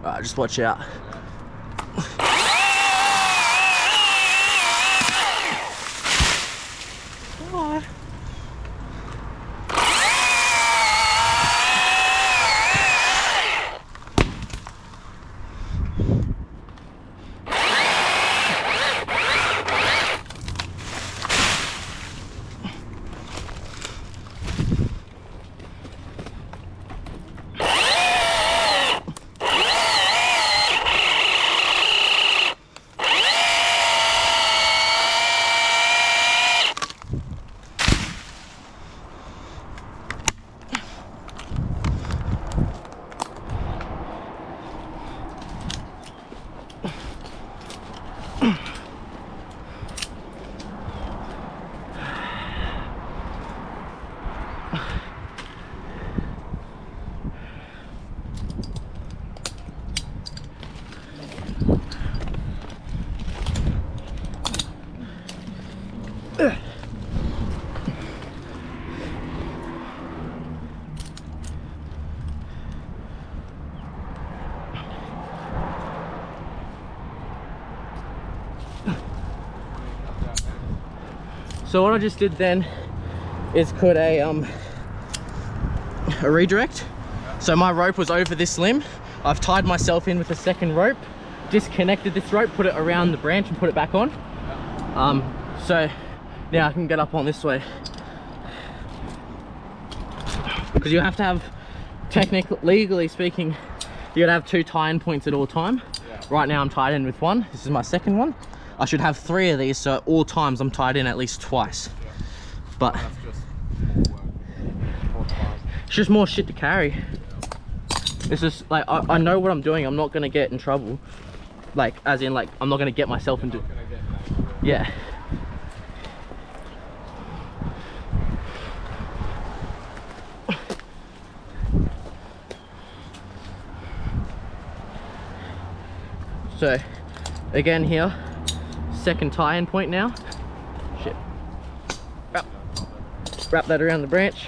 Alright, just watch out. So what I just did then is put a redirect. So my rope was over this limb. I've tied myself in with a second rope, disconnected this rope, put it around the branch and put it back on. So now I can get up on this way. Because you have to have, legally speaking, you gotta have 2 tie-in points at all time. Yeah. Right now I'm tied in with one. This is my second one. I should have 3 of these, so at all times I'm tied in at least twice. Yeah. But that's just more work. More time. It's just more shit to carry. It's just like I know what I'm doing. I'm not gonna get in trouble. Like as in like I'm not gonna get myself into. Yeah. So again here, second tie-in point now. Shit. Wrap that around the branch.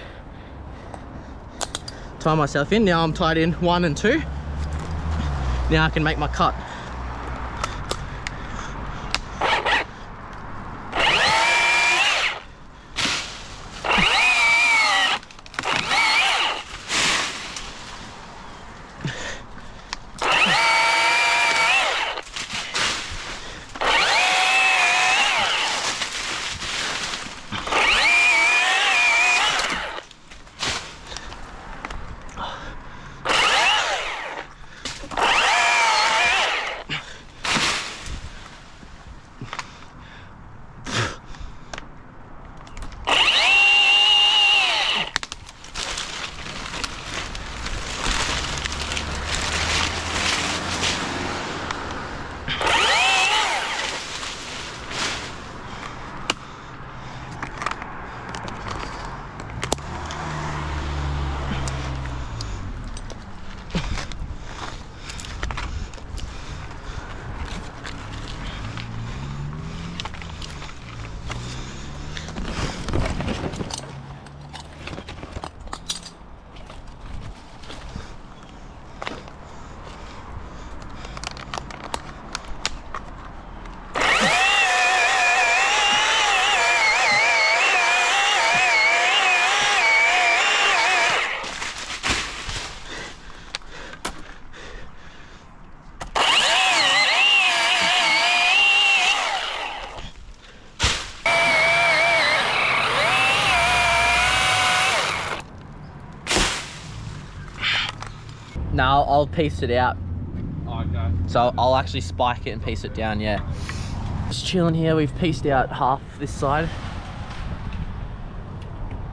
Tie myself in. Now I'm tied in 1 and 2. Now I can make my cut. No, I'll piece it out. Oh, okay. So I'll actually spike it and piece it down, yeah. Just chilling here, we've pieced out half this side.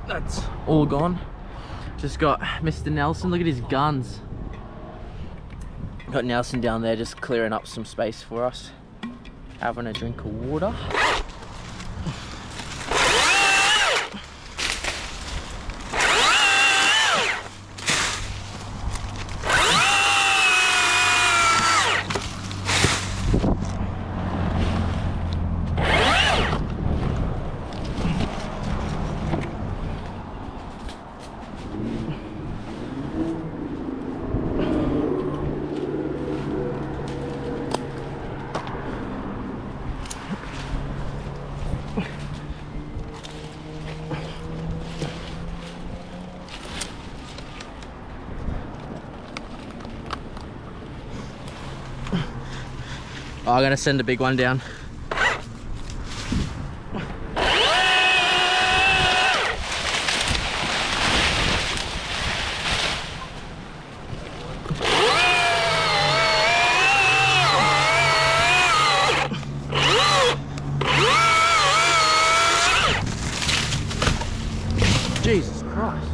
That's all gone. Just got Mr. Nelson, look at his guns. Got Nelson down there just clearing up some space for us. Having a drink of water. Oh, I'm gonna send a big one down. Jesus Christ.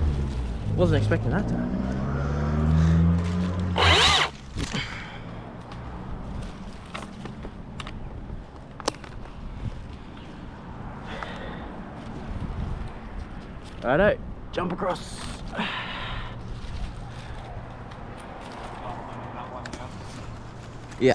Wasn't expecting that to happen. Righto, jump across. Yeah.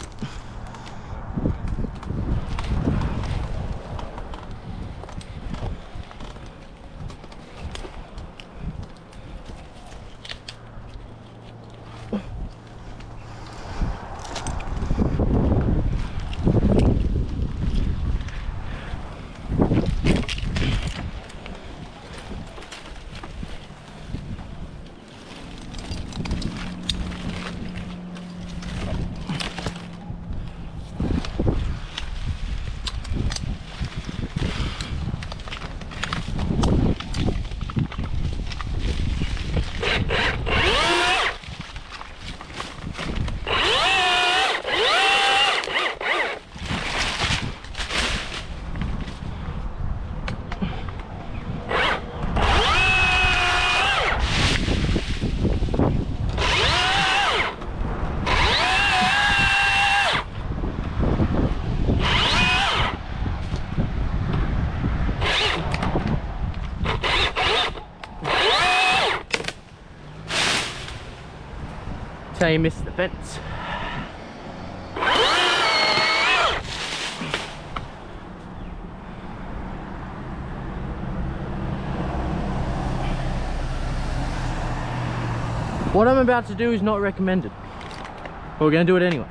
So you missed the fence. What I'm about to do is not recommended, but we're gonna do it anyway.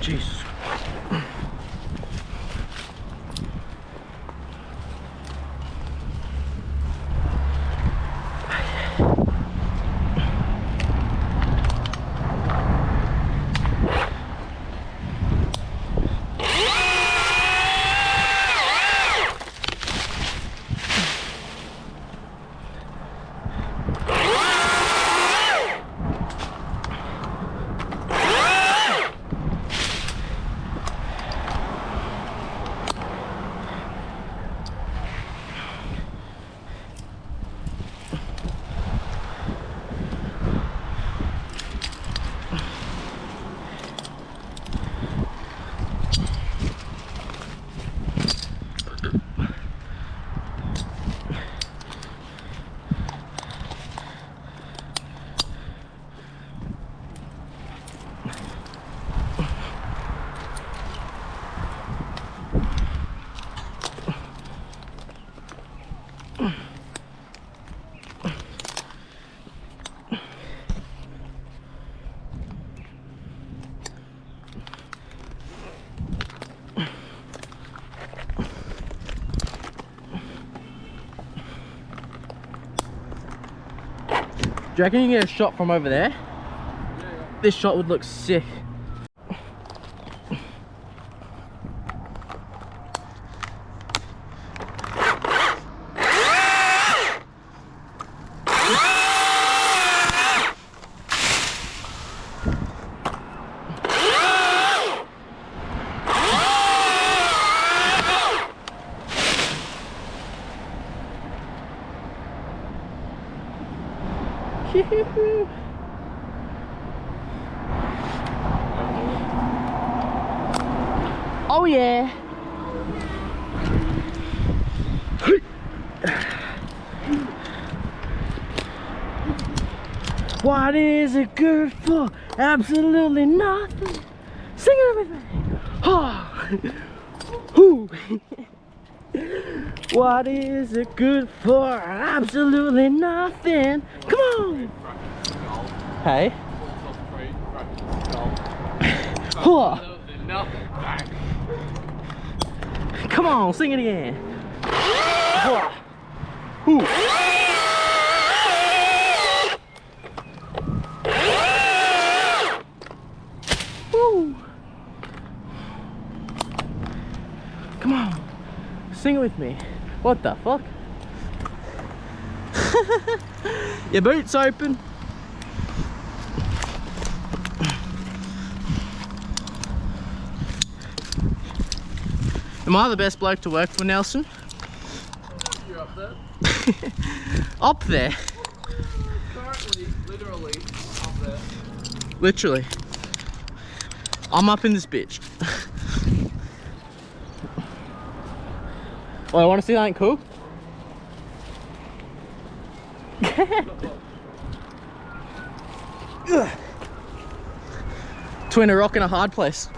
Jesus. Do you reckon you can get a shot from over there? Yeah. This shot would look sick. Oh yeah. What is it good for? Absolutely nothing. Sing it with me. Oh. Ooh. What is it good for? Absolutely nothing. Come on. Hey. Come on, sing it again. Ooh. Woo. Come on, sing it with me. What the fuck? Your boots open. Am I the best bloke to work for, Nelson? You're up there. Up there? Currently, literally, up there. Literally. I'm up in this bitch. Oh, I want to see something cool? Between a rock and a hard place.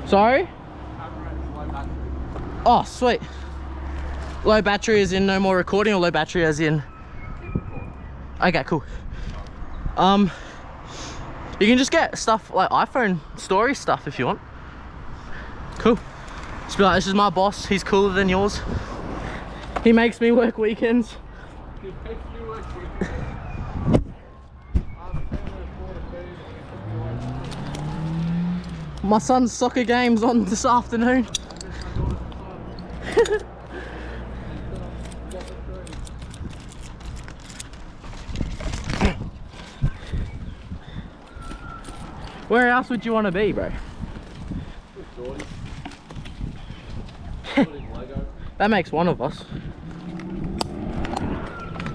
Sorry? Oh, sweet. Low battery as in no more recording, or low battery as in... Okay, cool. You can just get stuff like iPhone story stuff if you want. Cool. Just be like, this is my boss, he's cooler than yours. He makes me work weekends. My son's soccer game's on this afternoon. Where else would you want to be, bro? That makes one of us.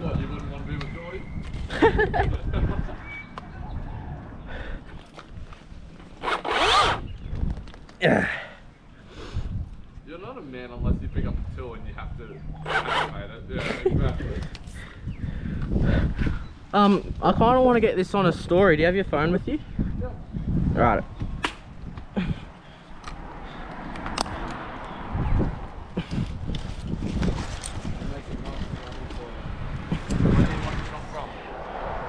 What, you wouldn't want to be with Geordie? Yeah. You're not a man unless you pick up a tool and you have to activate it. Yeah, exactly. I kind of want to get this on a story. Do you have your phone with you? Yeah. Alright.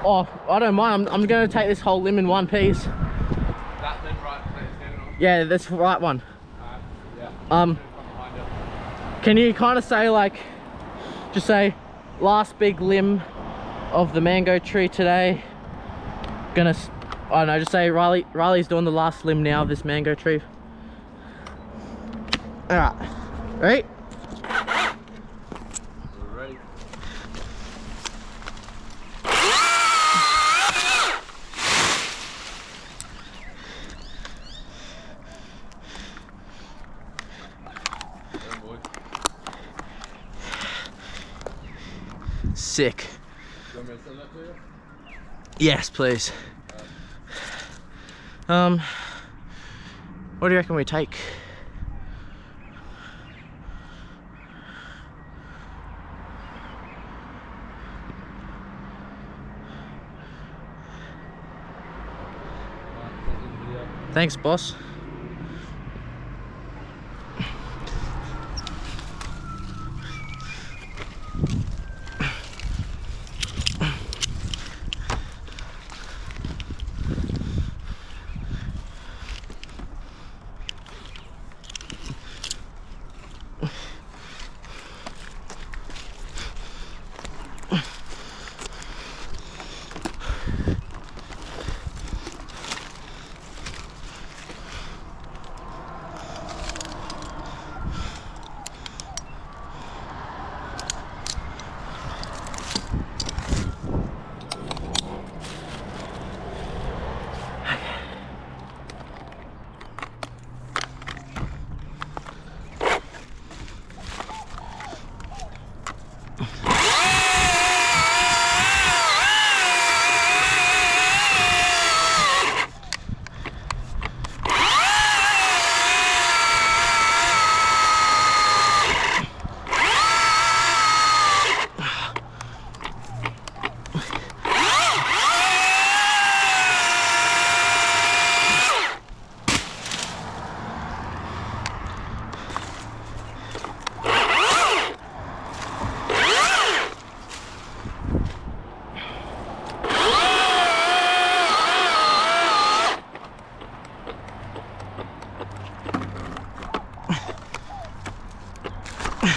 Oh, I don't mind. I'm going to take this whole limb in one piece. That then right there, standing on. Yeah, that's the right one. Yeah. Can you kind of say like, just say, last big limb of the mango tree today. Gonna, I don't know, just say Riley's doing the last limb now of this mango tree. Alright, ready? Ready. Sick. You want me to send that to you? Yes, please. What do you reckon we take? Thanks, boss. You're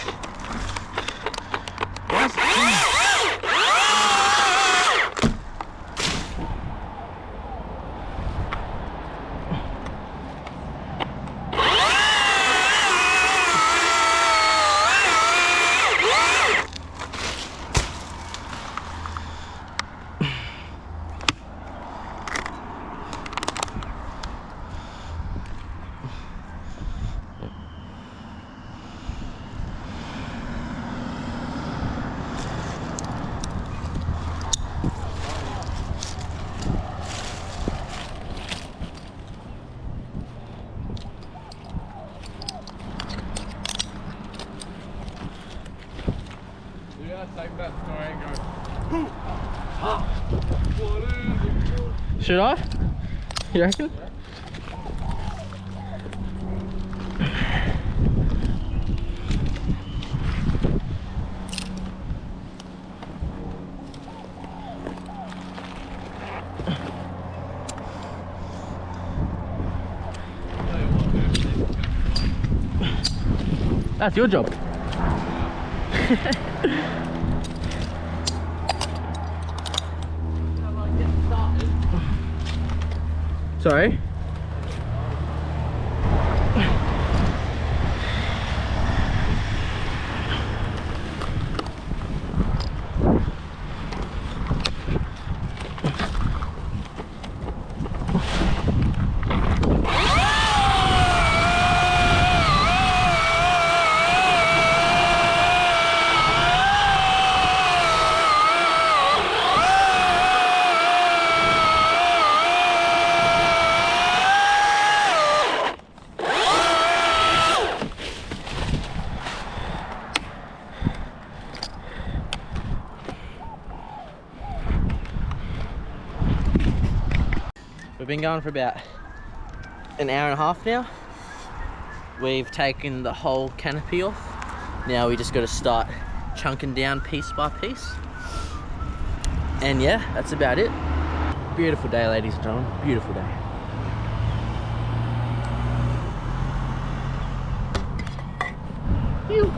gonna take that story and go, what is it? Should I? You reckon? That's your job. Sorry? We've been going for about an hour and a half now. We've taken the whole canopy off. Now we just got to start chunking down piece by piece. And yeah, that's about it. Beautiful day, ladies and gentlemen. Beautiful day. Phew.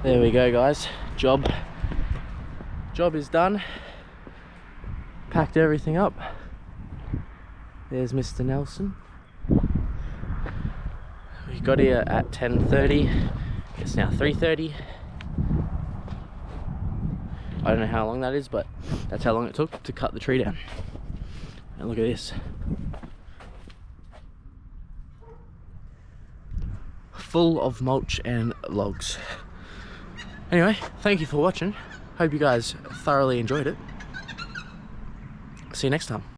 There we go, guys. Job is done. Packed everything up. There's Mr. Nelson. We got here at 10:30. It's now 3:30. I don't know how long that is, but that's how long it took to cut the tree down. And look at this. Full of mulch and logs. Anyway, thank you for watching. Hope you guys thoroughly enjoyed it. See you next time.